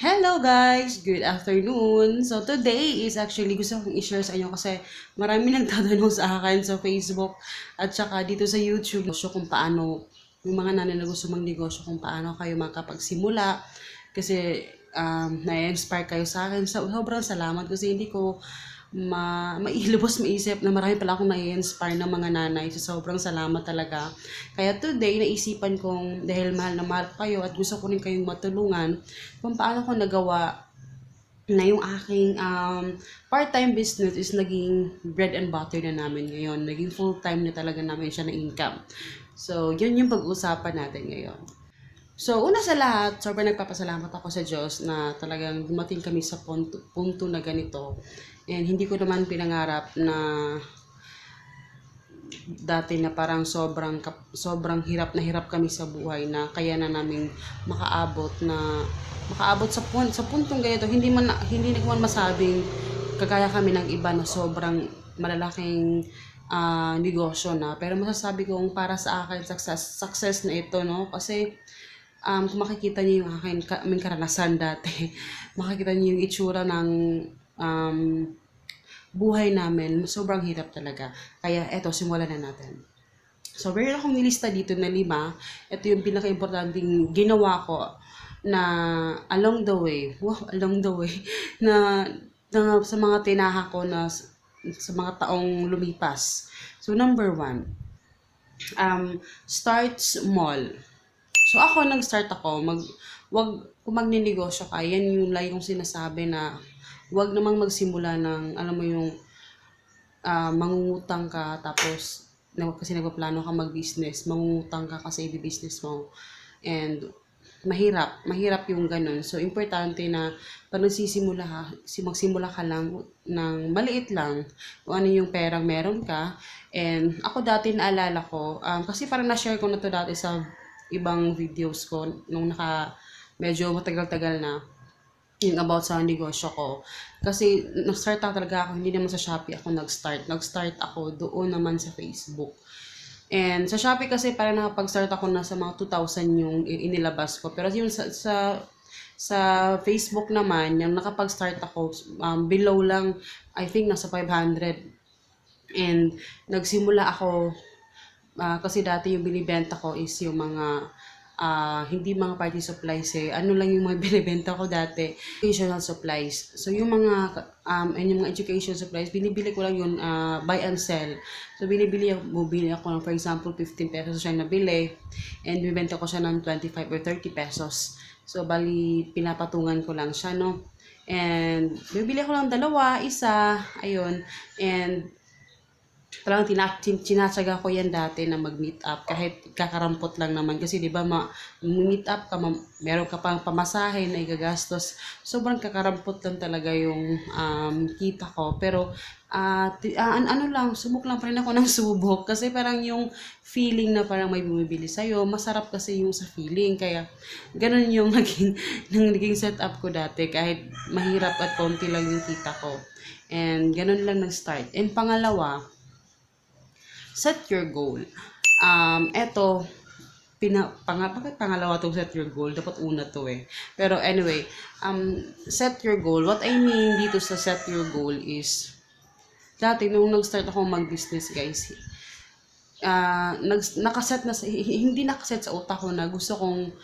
Hello guys! Good afternoon! So today is actually gusto kong i-share sa inyo kasi marami nagtatanong sa akin sa Facebook at saka dito sa YouTube kung paano yung mga nanay na gusto magnegosyo kung paano kayo makapagsimula kasi na-inspire kayo sa akin. So, sobrang salamat kasi hindi ko mailubos maisip na marami pala akong nai-inspire ng mga nanay. So, sobrang salamat talaga. Kaya today, naisipan kong dahil mahal na mahal kayo at gusto ko rin kayong matulungan kung paano ko nagawa na yung aking part-time business is naging bread and butter na namin ngayon. Naging full-time na talaga namin siya na income. So, yun yung pag-uusapan natin ngayon. So, una sa lahat, sobrang nagpapasalamat ako sa Diyos na talagang dumating kami sa punto na ganito. And hindi ko naman pinangarap na dati na parang sobrang hirap na hirap kami sa buhay na kaya na namin makaabot sa puntong ganito. Hindi naman masabing kagaya kami ng iba na sobrang malalaking negosyo na, pero masasabi kong para sa akin success na ito, no? Kasi kung makikita niyo yung aming karanasan dati, makikita niyo yung itsura ng buhay namin, sobrang hirap talaga. Kaya eto, simulan na natin. So, meron akong nilista dito na 5. Ito yung pinaka-importanting ginawa ko na along the way, na sa mga tinaha ko na sa mga taong lumipas. So, number 1, start small. So, nag-start ako, kung magninegosyo ka, yan yung lagi kong sinasabi na wag namang magsimula ng, alam mo yung, mangungutang ka, tapos, kasi nagpaplano ka mag-business, mangungutang ka kasi i-business mo. And, mahirap yung ganun. So, importante na, pag magsimula ka lang ng maliit lang, kung ano yung perang meron ka. And, ako dati naalala ko, kasi parang na-share ko na to dati sa ibang videos ko, nung medyo matagal-tagal na, yung about sa negosyo ko. Kasi nag-start talaga ako, hindi naman sa Shopee ako nag-start. Nag-start ako doon naman sa Facebook. And sa Shopee kasi parang nakapag-start ako na sa mga 2,000 yung inilabas ko. Pero yung sa Facebook naman, yung nakapag-start ako, below lang, I think nasa 500. And nagsimula ako, kasi dati yung binibenta ko is yung mga hindi mga party supplies ano lang yung mga binibenta ko dati, educational supplies. So yung mga education supplies, binibili ko lang yun, buy and sell. So bumili ako ng, for example, 15 pesos siya nabili and bibenta ko siya ng 25 or 30 pesos. So bali pinapatungan ko lang siya, no? And bibili ako ng dalawa, isa, ayun. And talagang tinatsaga ko yan dati na mag-meet up kahit kakarampot lang naman kasi 'di ba meet up ka, meron ka pang pamasahe na igagastos, sobrang kakarampot lang talaga yung kita ko. Pero ano lang, subok lang pa rin ako ng subok kasi parang yung feeling na parang may bumibili sa'yo, masarap kasi yung sa feeling. Kaya ganun yung naging setup ko dati kahit mahirap at konti lang yung kita ko. And ganun lang nag-start. And pangalawa, set your goal. Eto, bakit pangalawa to set your goal? Dapat una to eh. Pero anyway, set your goal. What I mean dito sa set your goal is, dati nung nag-start ako mag-business guys, hindi nakaset sa utak ko na gusto kong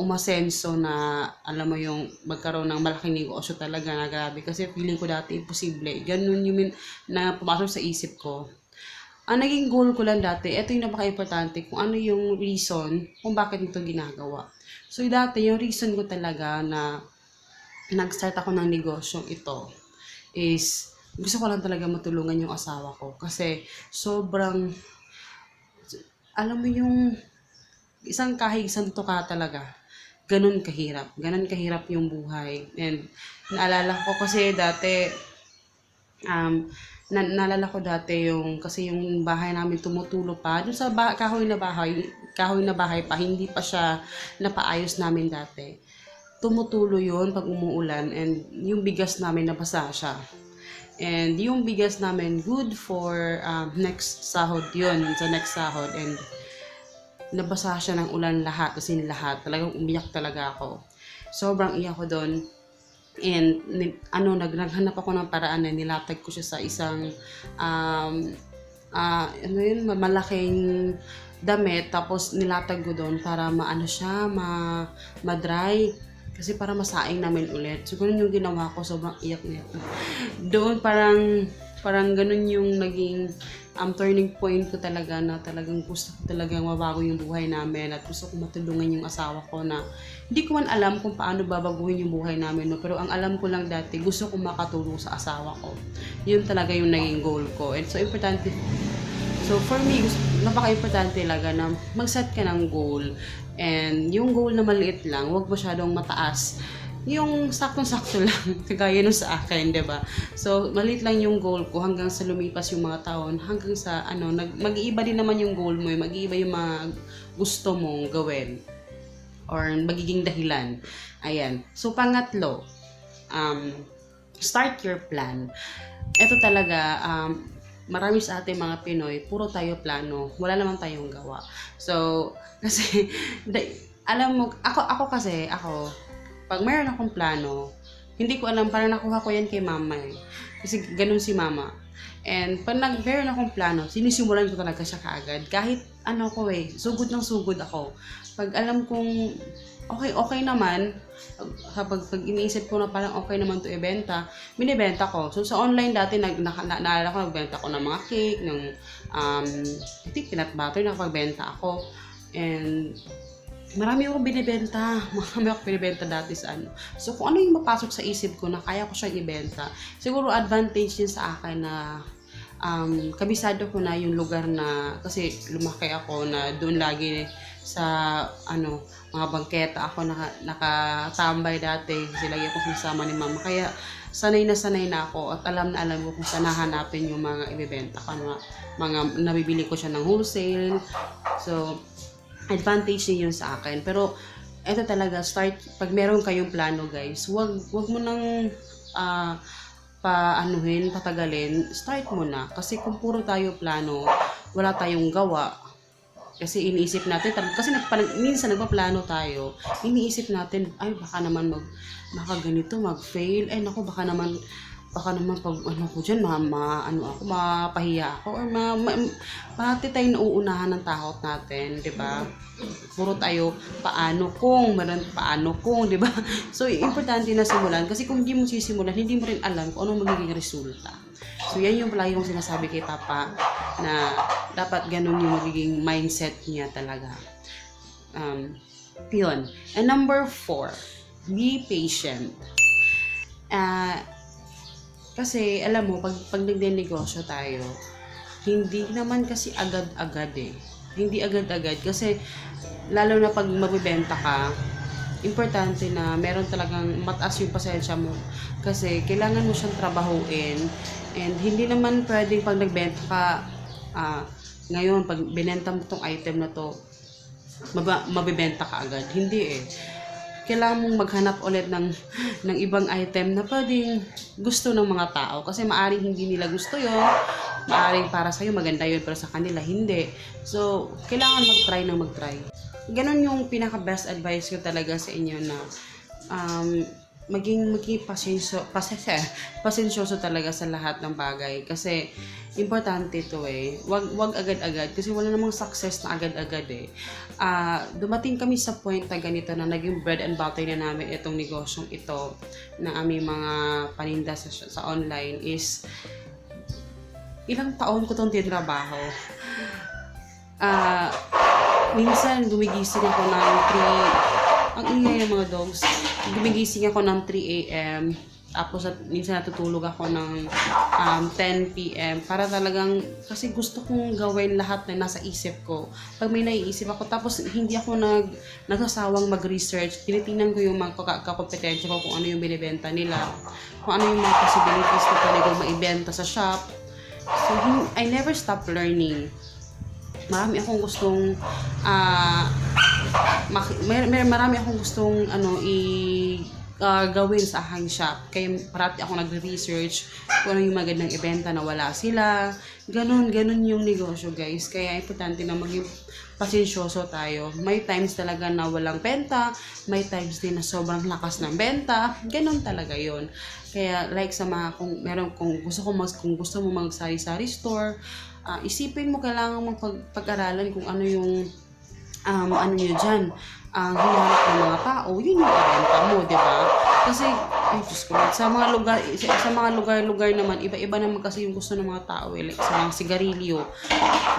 umasenso na, alam mo yung magkaroon ng malaking negosyo talaga na grabe. Kasi feeling ko dati imposible. Ganun yung na pumasok sa isip ko. Ang naging goal ko lang dati, ito yung napaka-importante, kung ano yung reason kung bakit ito ginagawa. So dati, yung reason ko talaga na nag-start ako ng negosyong ito is, gusto ko lang talaga matulungan yung asawa ko. Kasi sobrang, alam mo yung isang tuka talaga. Ganun kahirap yung buhay. And naalala ko kasi dati, naalala ko dati kasi yung bahay namin tumutulo pa doon sa kahoy na bahay pa, hindi pa siya napaayos namin dati. Tumutulo yun pag umuulan and yung bigas namin nabasa siya. And yung bigas namin good for next sahod yun, sa next sahod, and nabasa siya ng ulan lahat, kasi lahat, talagang umiyak talaga ako. Sobrang iyak ko doon. And naghanap ako ng paraan na nilatag ko siya sa isang malaking damit, tapos nilatag ko doon para maano siya, ma-dry. Kasi para masaing namin ulit. So, ganun yung ginawa ko. Sobrang iyak na iyak. Doon parang ganun yung naging turning point ko talaga, na talagang gusto ko talagang mabago yung buhay namin at gusto ko matulungan yung asawa ko, na hindi ko man alam kung paano babaguhin yung buhay namin, no? Pero ang alam ko lang dati, gusto ko makatulong sa asawa ko. Yun talaga yung naging goal ko. And so, importante. So, for me, napaka-importante talaga na mag-set ka ng goal. And yung goal na maliit lang, huwag masyadong mataas. Yung saktong-sakto lang, kagaya nun sa akin, 'di ba? So, maliit lang yung goal ko hanggang sa lumipas yung mga taon, hanggang sa mag-iiba din naman yung goal mo, mag-iiba yung mga gusto mong gawin or magiging dahilan. Ayan. So, pangatlo, start your plan. Ito talaga, marami sa ating mga Pinoy, puro tayo plano, wala naman tayong gawa. So, kasi, alam mo, ako, pag mayroon akong plano, hindi ko alam, parang nakuha ko yan kay mama eh. Kasi ganun si mama. And pag meron akong plano, sinisimulan ko talaga siya kaagad. Kahit sugod ng sugod ako. Pag alam kong okay naman, pag iniisip ko na parang okay naman to ibenta, binibenta ko. So sa online dati, naalala ko, nagbenta ko ng mga cake, ng peanut butter, nakapagbenta ako. And marami akong binibenta dati sa So, kung ano yung mapasok sa isip ko na kaya ko siyang ibenta, siguro advantage din sa akin na kabisado ko na yung lugar na, kasi lumaki ako na doon lagi sa mga bangketa ako nakatambay dati. Kasi lagi ako sinasama ni mama. Kaya sanay na ako at alam ko kung saan hahanapin yung mga ibibenta ko. Mga nabibili ko siya ng wholesale. So, advantage din yun sa akin. Pero, ito talaga, pag meron kayong plano, guys, wag mo nang patagalin, start mo na. Kasi kung puro tayo plano, wala tayong gawa. Kasi iniisip natin, kasi minsan nagpaplano tayo, iniisip natin, ay, baka naman baka ganito, mag-fail, baka naman pag ko dyan, mapahiya ako, or parati tayo nauunahan ng takot natin, di ba? Puro tayo, paano kung, di ba? So, importante na simulan, kasi kung hindi mo sisimulan, hindi mo rin alam kung anong magiging resulta. So, yan yung palagi kong sinasabi kay Papa, na dapat ganun yung magiging mindset niya talaga. Yun. And number 4, be patient. Kasi, alam mo, pag nagde-negosyo tayo, hindi naman kasi agad-agad eh. Hindi agad-agad. Kasi, lalo na pag magbibenta ka, importante na meron talagang mataas yung pasensya mo. Kasi, kailangan mo siyang trabahuin. And, hindi naman pwedeng pag nagbenta ka, ngayon, pag binenta mo tong item na to, mabibenta ka agad. Hindi eh. Kailangan mong maghanap ulit ng ibang item na pwedeng gusto ng mga tao. Kasi maaaring hindi nila gusto yon, maaaring para sa'yo maganda yun, pero sa kanila hindi. So, kailangan mag-try. Ganon yung pinaka-best advice ko talaga sa inyo na maging pasensyoso talaga sa lahat ng bagay. Kasi, importante ito eh. Wag agad-agad. Kasi wala namang success na agad-agad eh. Dumating kami sa point na ganito na naging bread and butter na namin itong negosyong ito na aming mga paninda sa online is ilang taon ko itong tinrabaho. Minsan gumigising ako ng 3, ang ingay ng mga dogs, gumigising ako ng 3 a.m. Tapos minsan natutulog ako ng 10 p.m. para talagang, kasi gusto kong gawin lahat na nasa isip ko. Pag may naiisip ako, tapos hindi ako nagsasawang mag-research, tinitingnan ko yung mga kakompetensya ko, kung ano yung binibenta nila, kung ano yung mga possibilities na pwede kong maibenta sa shop. So, I never stop learning. Marami akong gustong marami akong gustong gawin sa aking shop. Kaya parati ako nagre-research kung ano yung magandang ibenta na wala sila. Ganun yung negosyo, guys. Kaya importante na maging pasensyoso tayo. May times talaga na walang benta, may times din na sobrang lakas ng benta. Ganun talaga yon. Kaya like sa mga kung gusto mo mag-sari-sari store, isipin mo, kailangan mong pag-aralan kung ano yung ano nyo dyan, ang hinahanap ng mga tao, yun yung ibenta mo, di ba? Kasi, ay, Diyos ko, sa mga lugar naman, iba-iba naman kasi yung gusto ng mga tao, like sa mga sigarilyo.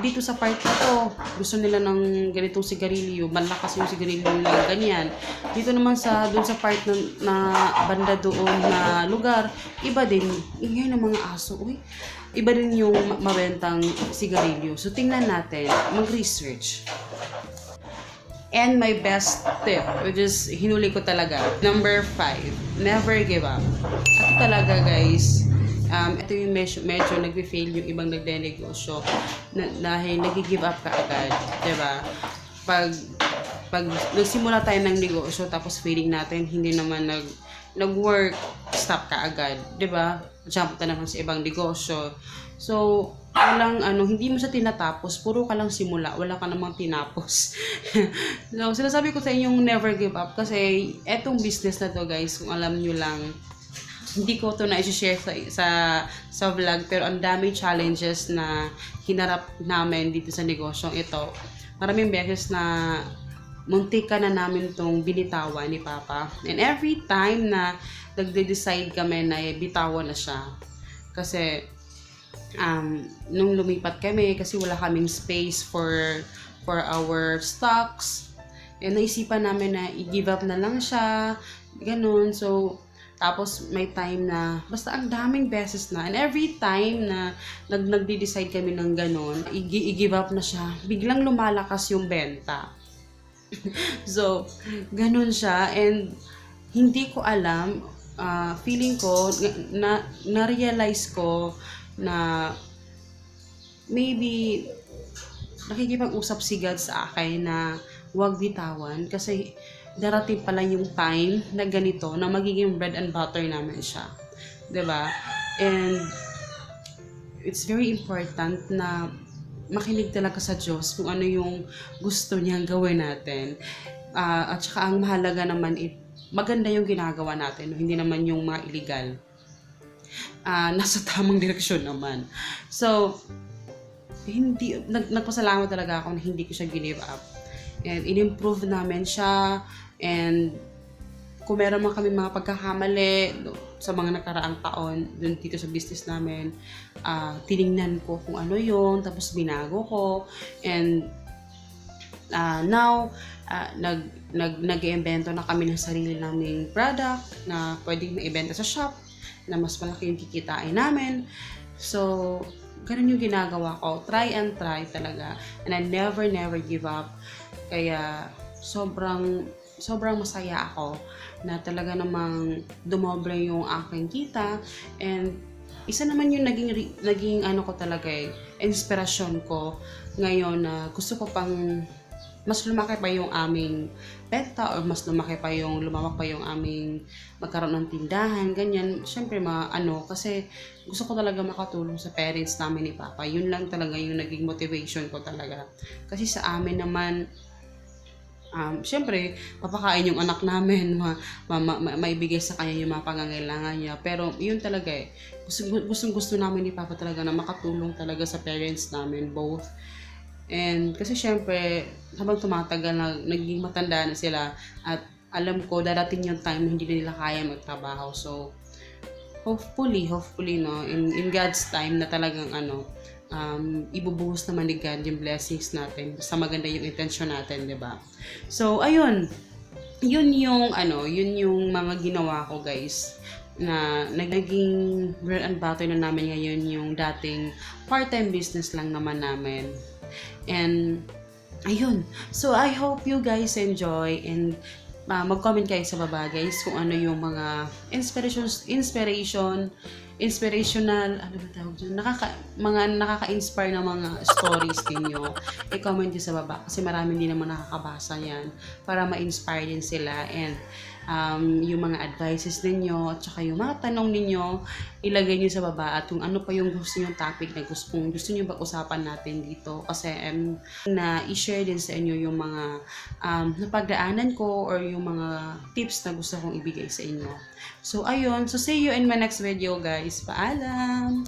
Dito sa part na to, gusto nila ng ganitong sigarilyo, malakas yung sigarilyo na ganyan. Dito naman doon sa part na banda doon na lugar, iba din, ingay ng mga aso, iba din yung mabentang sigarilyo. So, tingnan natin, mag-research. And my best tip, which is hinuli ko talaga, number 5, never give up. Ito talaga, guys, ito yung medyo nag-fail yung ibang nagde-negosyo dahil nag-give up ka agad, diba? Pag nagsimula tayo ng negosyo tapos feeling natin hindi naman nag-work, stop ka agad, diba? Jump ka naman sa ibang negosyo. So, hindi mo siya tinatapos, puro ka lang simula, wala ka namang tinapos. So, sinasabi ko sa inyong never give up kasi etong business na to, guys, kung alam nyo lang, hindi ko to na i-share sa vlog, pero ang daming challenges na hinarap namin dito sa negosyong ito. Maraming beses na muntik ka na namin tong binitawan ni Papa. And every time na nagde-decide kami na bitawan na siya, kasi nung lumipat kami kasi wala kaming space for our stocks, and naisipan namin na i-give up na lang siya, ganun. So tapos may time na basta ang daming beses na, and every time na nagde-decide kami ng ganun, i-give up na siya, biglang lumalakas yung benta. So ganun siya, and hindi ko alam, feeling ko na-realize ko na maybe nakikipag-usap si God sa akin na huwag bitawan kasi darating pala yung time na ganito na magiging bread and butter namin siya, 'di ba? And it's very important na makinig talaga sa Diyos kung ano yung gusto niyang gawin natin, at saka ang mahalaga naman maganda yung ginagawa natin, hindi naman yung mga illegal. Nasa tamang direksyon naman. So, nagpasalamat talaga ako na hindi ko siya give up. And in-improve namin siya. And kung meron man kami mga pagkakamali sa mga nakaraang taon dito sa business namin, tiningnan ko kung ano yun, tapos binago ko. And now, nag-iimbento na kami ng sarili naming product na pwedeng maibenta sa shop na mas malaki yung kikitain namin. So, ganun yung ginagawa ko. Try and try talaga. And I never give up. Kaya, sobrang masaya ako na talaga namang dumobre yung aking kita. And, isa naman yung naging ano ko talaga inspirasyon ko ngayon na gusto ko pang mas lumaki pa yung aming benta, or mas lumawak pa yung aming magkaroon ng tindahan, ganyan. Siyempre, kasi gusto ko talaga makatulong sa parents namin ni Papa. Yun lang talaga yung naging motivation ko talaga. Kasi sa amin naman, siyempre, papakain yung anak namin, maibigay sa kanya yung mga pangangailangan niya. Pero yun talaga gusto namin ni Papa talaga na makatulong talaga sa parents namin, both. And kasi syempre, habang tumatagal naging matanda na sila, at alam ko darating yung time na hindi na nila kaya magtrabaho. So hopefully no, in God's time na talagang ibubuhos naman ni God yung blessings natin sa maganda yung intention natin, 'di ba? So ayun, yun yung mga ginawa ko, guys, na naging bread and butter na namin ngayon yung dating part-time business lang naman namin. And ayun, so I hope you guys enjoy, and mag-comment kayo sa baba, guys, kung ano yung mga inspirational, ano ba tawag dyan? Mga nakaka-inspire na mga stories ninyo. I-comment nyo sa baba kasi marami din naman nakakabasa yan para ma-inspire din sila. And yung mga advices ninyo, at saka yung mga tanong ninyo, ilagay nyo sa baba, at kung ano pa yung gusto nyo topic na gusto nyo pag-usapan natin dito. Kasi na i-share din sa inyo yung mga napagdaanan ko or yung mga tips na gusto kong ibigay sa inyo. So, ayun. So, see you in my next video, guys. Paalam!